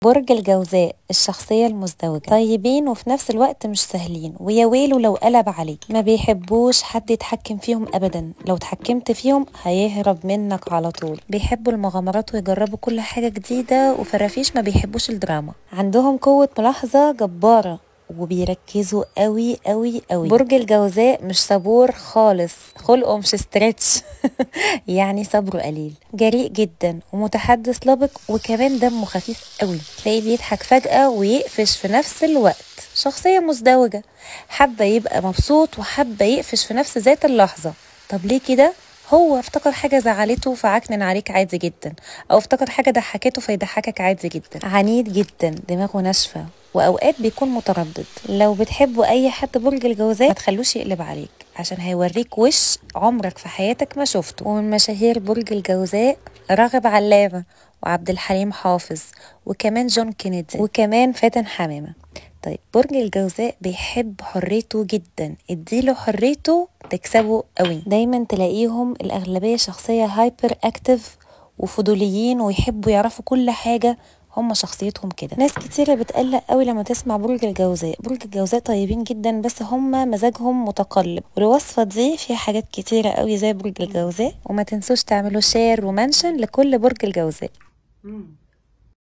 برج الجوزاء الشخصية المزدوجة، طيبين وفي نفس الوقت مش سهلين، ويا ويله لو قلب عليك. ما بيحبوش حد يتحكم فيهم ابدا، لو اتحكمت فيهم هيهرب منك على طول. بيحبوا المغامرات ويجربوا كل حاجة جديدة، وفرافيش ما بيحبوش الدراما. عندهم قوة ملاحظة جبارة وبيركزوا قوي قوي قوي. برج الجوزاء مش صبور خالص، خلقه مش ستريتش يعني صبره قليل، جريء جدا ومتحدث لبق، وكمان دمه خفيف قوي. تلاقيه بيضحك فجأة ويقفش في نفس الوقت. شخصية مزدوجة، حابة يبقى مبسوط وحابة يقفش في نفس ذات اللحظة. طب ليه كده؟ هو افتكر حاجة زعلته فعكنن عليك عادي جدا، او افتكر حاجة ضحكته فيضحكك عادي جدا. عنيد جدا، دماغه ناشفة، واوقات بيكون متردد. لو بتحبوا اي حد برج الجوزاء ما تخلوش يقلب عليك، عشان هيوريك وش عمرك في حياتك ما شفته. ومن مشاهير برج الجوزاء راغب علامة، وعبد الحليم حافظ، وكمان جون كينيدي، وكمان فاتن حمامة. طيب برج الجوزاء بيحب حريته جدا، اديله حريته تكسبه قوي. دايما تلاقيهم الاغلبية شخصية هايبر اكتف وفضوليين، ويحبوا يعرفوا كل حاجة. هم شخصيتهم كده. ناس كتيرة بتقلق قوي لما تسمع برج الجوزاء. برج الجوزاء طيبين جدا، بس هم مزاجهم متقلب، والوصفة دي فيها حاجات كتيرة قوي زي برج الجوزاء. وما تنسوش تعملوا شير ومنشن لكل برج الجوزاء.